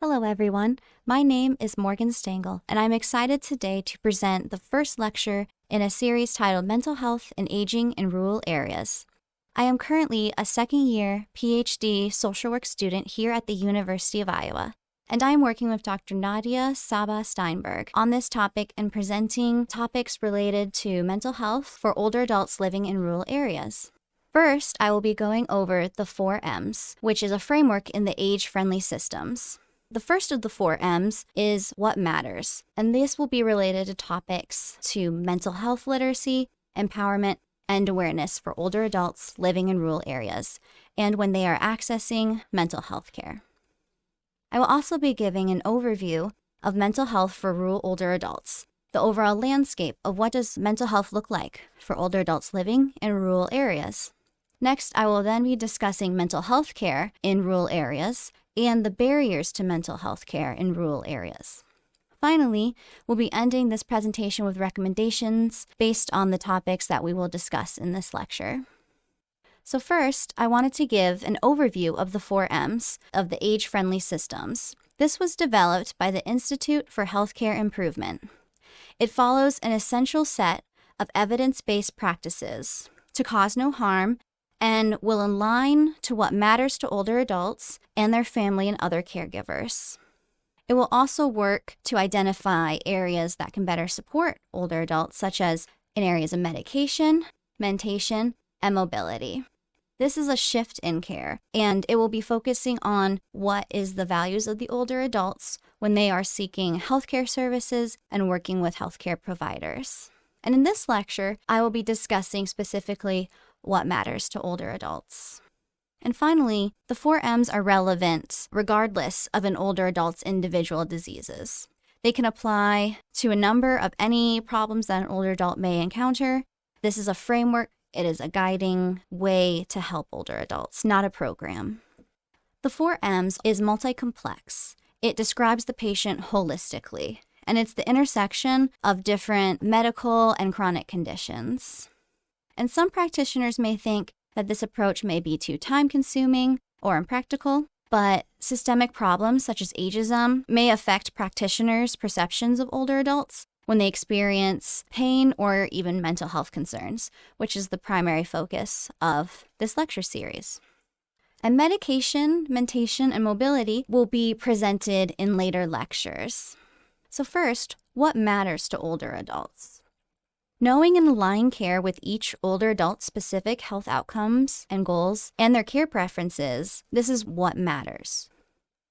Hello, everyone. My name is Morgan Stengel, and I'm excited today to present the first lecture in a series titled Mental Health and Aging in Rural Areas. I am currently a second-year PhD social work student here at the University of Iowa, and I am working with Dr. Nadia Saba Steinberg on this topic and presenting topics related to mental health for older adults living in rural areas. First, I will be going over the 4Ms, which is a framework in the age-friendly systems. The first of the 4Ms is what matters, and this will be related to topics to mental health literacy, empowerment, and awareness for older adults living in rural areas, and when they are accessing mental health care. I will also be giving an overview of mental health for rural older adults, the overall landscape of what does mental health look like for older adults living in rural areas. Next, I will then be discussing mental health care in rural areas and the barriers to mental health care in rural areas. Finally, we'll be ending this presentation with recommendations based on the topics that we will discuss in this lecture. So first, I wanted to give an overview of the 4Ms of the age-friendly systems. This was developed by the Institute for Healthcare Improvement. It follows an essential set of evidence-based practices to cause no harm and will align to what matters to older adults and their family and other caregivers. It will also work to identify areas that can better support older adults, such as in areas of medication, mentation, and mobility. This is a shift in care, and it will be focusing on what is the values of the older adults when they are seeking healthcare services and working with healthcare providers. And in this lecture, I will be discussing specifically what matters to older adults. And finally, the 4Ms are relevant regardless of an older adult's individual diseases. They can apply to a number of any problems that an older adult may encounter. This is a framework. It is a guiding way to help older adults, not a program. The 4Ms is multi-complex. It describes the patient holistically, and it's the intersection of different medical and chronic conditions. And some practitioners may think that this approach may be too time-consuming or impractical, but systemic problems such as ageism may affect practitioners' perceptions of older adults when they experience pain or even mental health concerns, which is the primary focus of this lecture series. And medication, mentation, and mobility will be presented in later lectures. So first, what matters to older adults? Knowing and aligning care with each older adult's specific health outcomes and goals and their care preferences, this is what matters.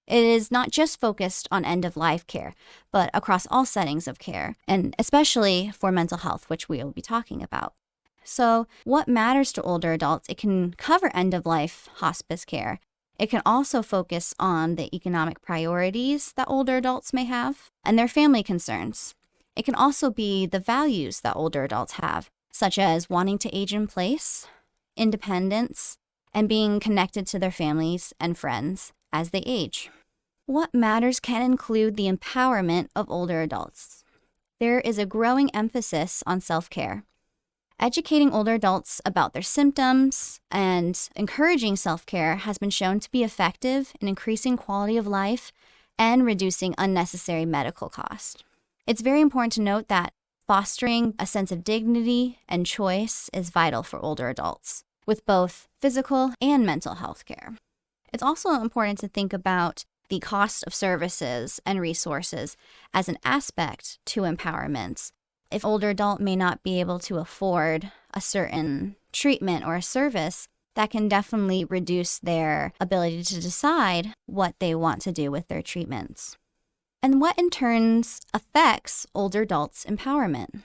It is not just focused on end-of-life care, but across all settings of care, and especially for mental health, which we will be talking about. So, what matters to older adults? It can cover end-of-life hospice care. It can also focus on the economic priorities that older adults may have and their family concerns. It can also be the values that older adults have, such as wanting to age in place, independence, and being connected to their families and friends as they age. What matters can include the empowerment of older adults. There is a growing emphasis on self-care. Educating older adults about their symptoms and encouraging self-care has been shown to be effective in increasing quality of life and reducing unnecessary medical costs. It's very important to note that fostering a sense of dignity and choice is vital for older adults, with both physical and mental health care. It's also important to think about the cost of services and resources as an aspect to empowerment. If older adult may not be able to afford a certain treatment or a service, that can definitely reduce their ability to decide what they want to do with their treatments. And what in turn affects older adults' empowerment.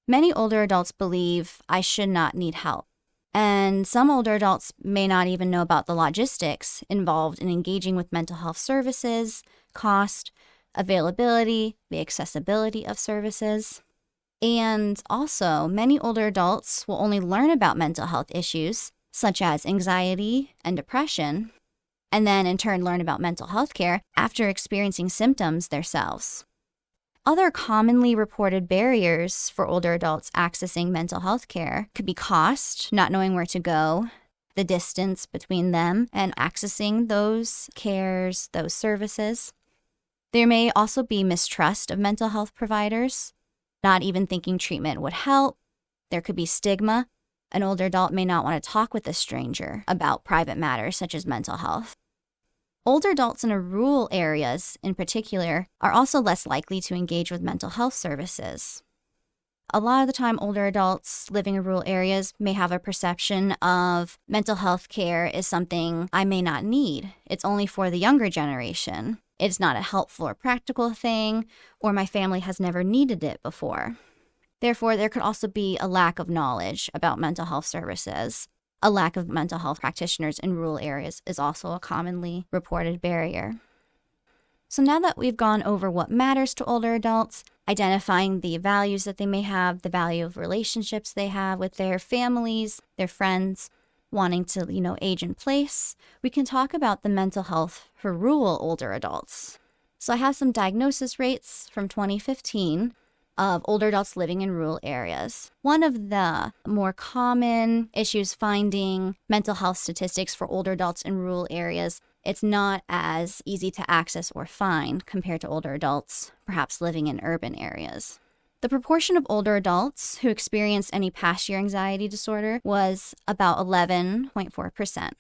Many older adults believe I should not need help. And some older adults may not even know about the logistics involved in engaging with mental health services, cost, availability, the accessibility of services. And also, many older adults will only learn about mental health issues, such as anxiety and depression, and then in turn learn about mental health care after experiencing symptoms themselves. Other commonly reported barriers for older adults accessing mental health care could be cost, not knowing where to go, the distance between them and accessing those cares, those services. There may also be mistrust of mental health providers, not even thinking treatment would help. There could be stigma. An older adult may not want to talk with a stranger about private matters such as mental health. Older adults in rural areas, in particular, are also less likely to engage with mental health services. A lot of the time, older adults living in rural areas may have a perception of mental health care is something I may not need. It's only for the younger generation. It's not a helpful or practical thing, or my family has never needed it before. Therefore, there could also be a lack of knowledge about mental health services. A lack of mental health practitioners in rural areas is also a commonly reported barrier. So now that we've gone over what matters to older adults, identifying the values that they may have, the value of relationships they have with their families, their friends, wanting to, age in place, we can talk about the mental health for rural older adults. So I have some diagnosis rates from 2015 of older adults living in rural areas. One of the more common issues finding mental health statistics for older adults in rural areas, it's not as easy to access or find compared to older adults, perhaps living in urban areas. The proportion of older adults who experienced any past year anxiety disorder was about 11.4%,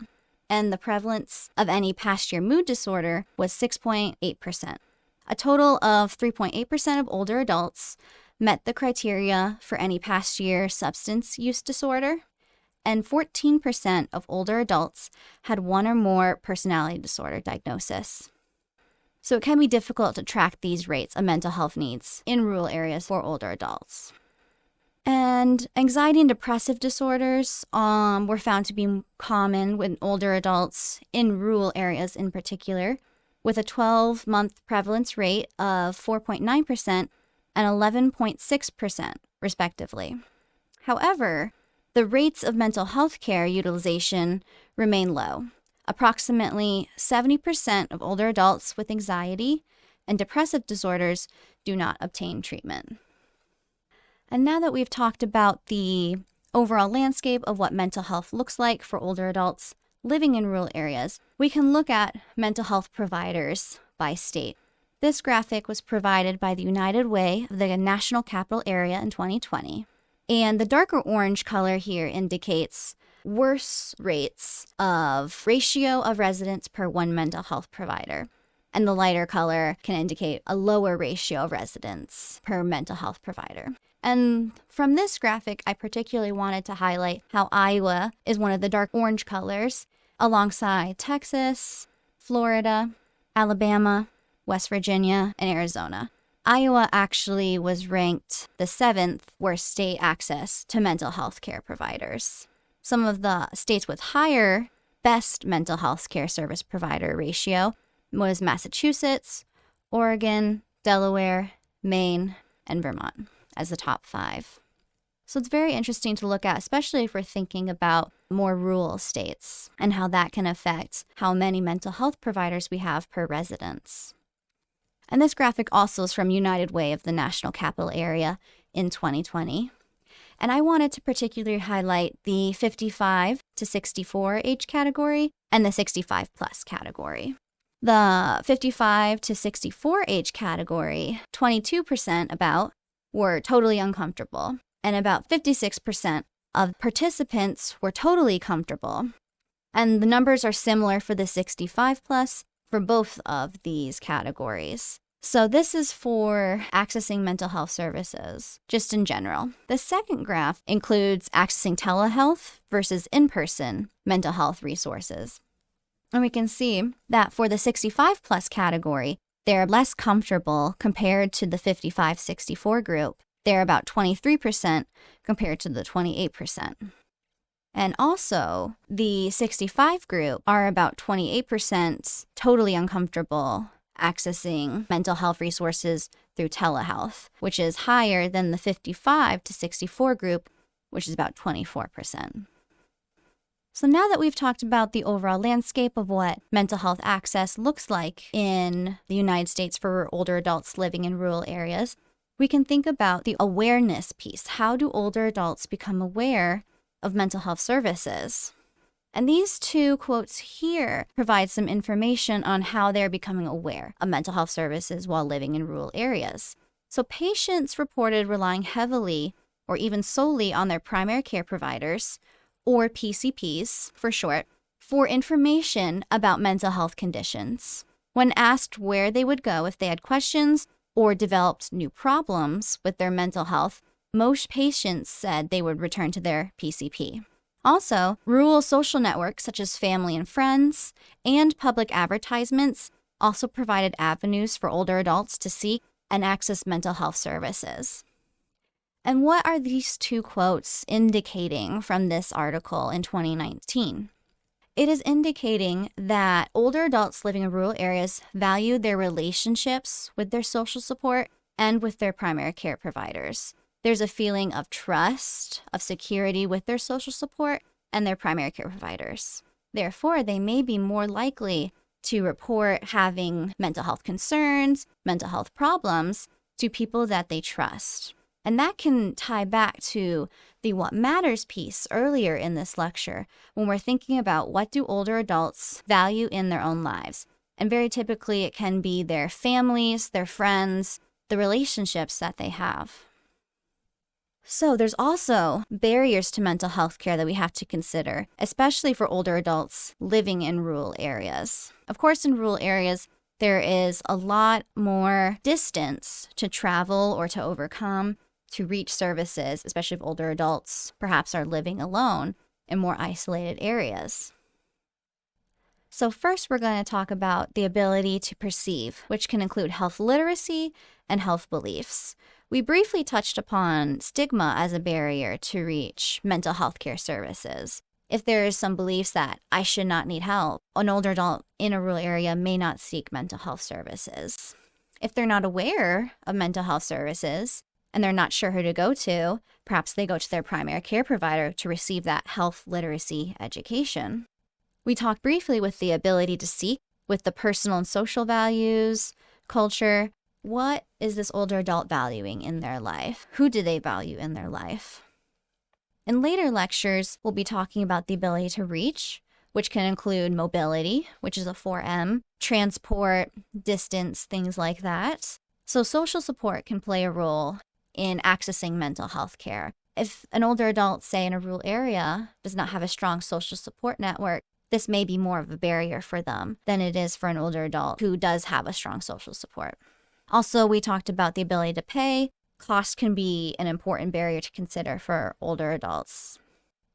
and the prevalence of any past year mood disorder was 6.8%. A total of 3.8% of older adults met the criteria for any past year substance use disorder, and 14% of older adults had one or more personality disorder diagnosis. So it can be difficult to track these rates of mental health needs in rural areas for older adults. And anxiety and depressive disorders were found to be common with older adults in rural areas in particular, with a 12-month prevalence rate of 4.9% and 11.6%, respectively. However, the rates of mental health care utilization remain low. Approximately 70% of older adults with anxiety and depressive disorders do not obtain treatment. And now that we've talked about the overall landscape of what mental health looks like for older adults living in rural areas, we can look at mental health providers by state. This graphic was provided by the United Way of the National Capital Area in 2020. And the darker orange color here indicates worse rates of ratio of residents per one mental health provider. And the lighter color can indicate a lower ratio of residents per mental health provider. And from this graphic, I particularly wanted to highlight how Iowa is one of the dark orange colors, alongside Texas, Florida, Alabama, West Virginia, and Arizona. Iowa actually was ranked the 7th worst state access to mental health care providers. Some of the states with higher best mental health care service provider ratio was Massachusetts, Oregon, Delaware, Maine, and Vermont as the top 5. So it's very interesting to look at, especially if we're thinking about more rural states and how that can affect how many mental health providers we have per residence. And this graphic also is from United Way of the National Capital Area in 2020. And I wanted to particularly highlight the 55 to 64 age category and the 65 plus category. The 55 to 64 age category, 22% about were totally uncomfortable, and about 56% of participants were totally comfortable. And the numbers are similar for the 65 plus for both of these categories. So this is for accessing mental health services, just in general. The second graph includes accessing telehealth versus in-person mental health resources. And we can see that for the 65 plus category, they're less comfortable compared to the 55-64 group. They're about 23% compared to the 28%. And also, the 65 group are about 28% totally uncomfortable accessing mental health resources through telehealth, which is higher than the 55 to 64 group, which is about 24%. So now that we've talked about the overall landscape of what mental health access looks like in the United States for older adults living in rural areas, we can think about the awareness piece. How do older adults become aware of mental health services? And these two quotes here provide some information on how they're becoming aware of mental health services while living in rural areas. So patients reported relying heavily or even solely on their primary care providers, or PCPs for short, for information about mental health conditions. When asked where they would go if they had questions or developed new problems with their mental health, most patients said they would return to their PCP. Also, rural social networks such as family and friends and public advertisements also provided avenues for older adults to seek and access mental health services. And what are these two quotes indicating from this article in 2019? It is indicating that older adults living in rural areas value their relationships with their social support and with their primary care providers. There's a feeling of trust, of security with their social support and their primary care providers. Therefore, they may be more likely to report having mental health concerns, mental health problems to people that they trust. And that can tie back to the What Matters piece earlier in this lecture when we're thinking about what do older adults value in their own lives. And very typically it can be their families, their friends, the relationships that they have. So there's also barriers to mental health care that we have to consider, especially for older adults living in rural areas. Of course, in rural areas, there is a lot more distance to travel or to overcome to reach services, especially if older adults perhaps are living alone in more isolated areas. So first, we're going to talk about the ability to perceive, which can include health literacy and health beliefs. We briefly touched upon stigma as a barrier to reach mental health care services. If there is some beliefs that I should not need help, an older adult in a rural area may not seek mental health services. If they're not aware of mental health services and they're not sure who to go to, perhaps they go to their primary care provider to receive that health literacy education. We talked briefly with the ability to seek, with the personal and social values, culture. What is this older adult valuing in their life? Who do they value in their life? In later lectures, we'll be talking about the ability to reach, which can include mobility, which is a 4M, transport, distance, things like that. So social support can play a role in accessing mental health care. If an older adult, say in a rural area, does not have a strong social support network, this may be more of a barrier for them than it is for an older adult who does have a strong social support. Also, we talked about the ability to pay. Cost can be an important barrier to consider for older adults.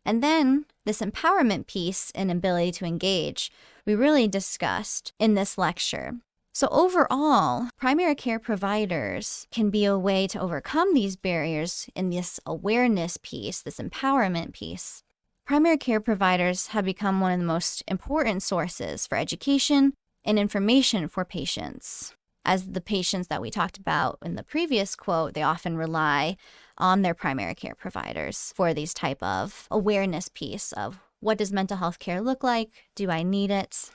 And then this empowerment piece and ability to engage, we really discussed in this lecture. So overall, primary care providers can be a way to overcome these barriers in this awareness piece, this empowerment piece. Primary care providers have become one of the most important sources for education and information for patients. As the patients that we talked about in the previous quote, they often rely on their primary care providers for these type of awareness piece of what does mental health care look like? Do I need it?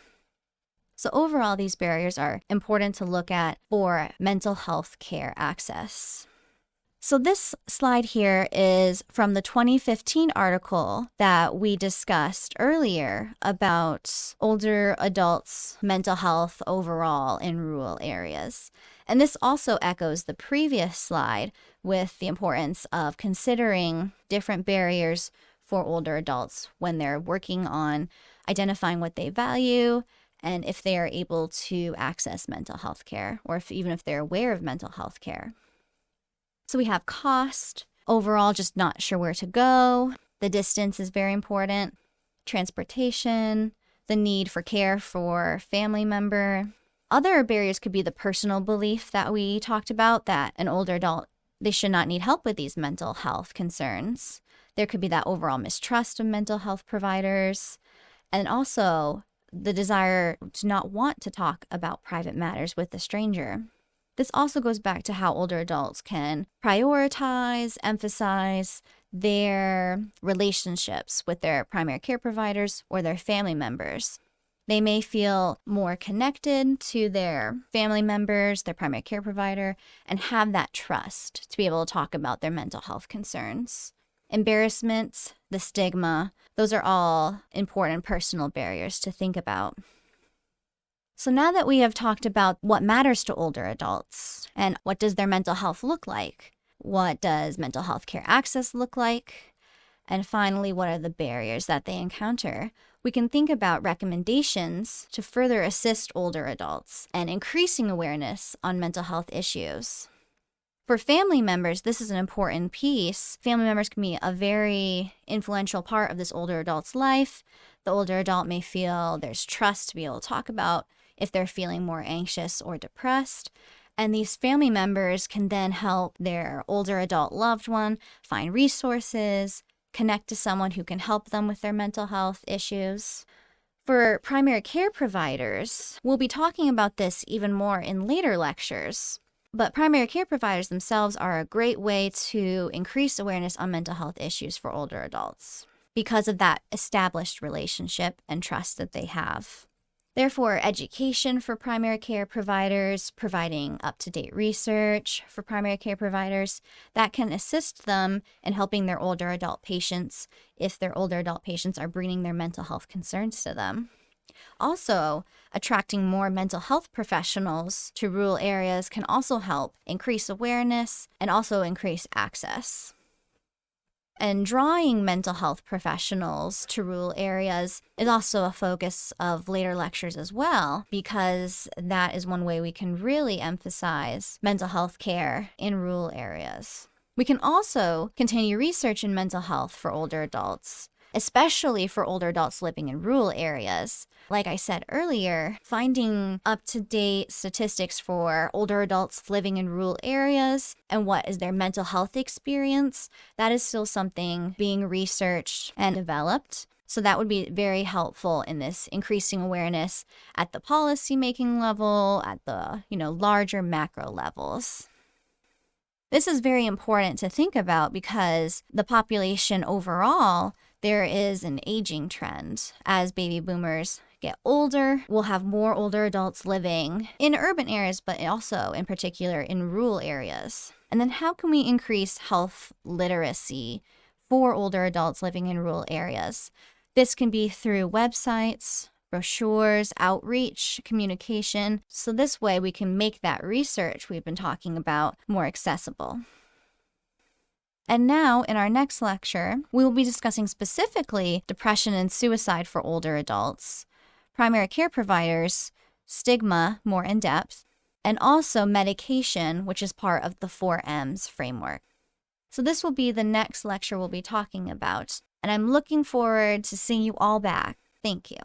So overall, these barriers are important to look at for mental health care access. So this slide here is from the 2015 article that we discussed earlier about older adults' mental health overall in rural areas. And this also echoes the previous slide with the importance of considering different barriers for older adults when they're working on identifying what they value and if they are able to access mental health care, or even if they're aware of mental health care. So we have cost, overall just not sure where to go. The distance is very important. Transportation, the need for care for family member. Other barriers could be the personal belief that we talked about, that an older adult, they should not need help with these mental health concerns. There could be that overall mistrust of mental health providers, and also the desire to not want to talk about private matters with a stranger. This also goes back to how older adults can prioritize, emphasize their relationships with their primary care providers or their family members. They may feel more connected to their family members, their primary care provider, and have that trust to be able to talk about their mental health concerns. embarrassment, the stigma, those are all important personal barriers to think about. So now that we have talked about what matters to older adults and what does their mental health look like, what does mental health care access look like, and finally, what are the barriers that they encounter, we can think about recommendations to further assist older adults and increasing awareness on mental health issues. For family members, this is an important piece. Family members can be a very influential part of this older adult's life. The older adult may feel there's trust to be able to talk about if they're feeling more anxious or depressed. And these family members can then help their older adult loved one find resources, connect to someone who can help them with their mental health issues. For primary care providers, we'll be talking about this even more in later lectures. But primary care providers themselves are a great way to increase awareness on mental health issues for older adults because of that established relationship and trust that they have. Therefore, education for primary care providers, providing up-to-date research for primary care providers, that can assist them in helping their older adult patients if their older adult patients are bringing their mental health concerns to them. Also, attracting more mental health professionals to rural areas can also help increase awareness and also increase access. And drawing mental health professionals to rural areas is also a focus of later lectures as well, because that is one way we can really emphasize mental health care in rural areas. We can also continue research in mental health for older adults, especially for older adults living in rural areas. Like I said earlier, finding up-to-date statistics for older adults living in rural areas and what is their mental health experience, that is still something being researched and developed. So that would be very helpful in this increasing awareness at the policy-making level, at the, larger macro levels. This is very important to think about because the population overall, there is an aging trend. As baby boomers get older, we'll have more older adults living in urban areas, but also in particular in rural areas. And then how can we increase health literacy for older adults living in rural areas? This can be through websites, brochures, outreach, communication. So this way we can make that research we've been talking about more accessible. And now, in our next lecture, we will be discussing specifically depression and suicide for older adults, primary care providers, stigma more in depth, and also medication, which is part of the 4Ms framework. So this will be the next lecture we'll be talking about, and I'm looking forward to seeing you all back. Thank you.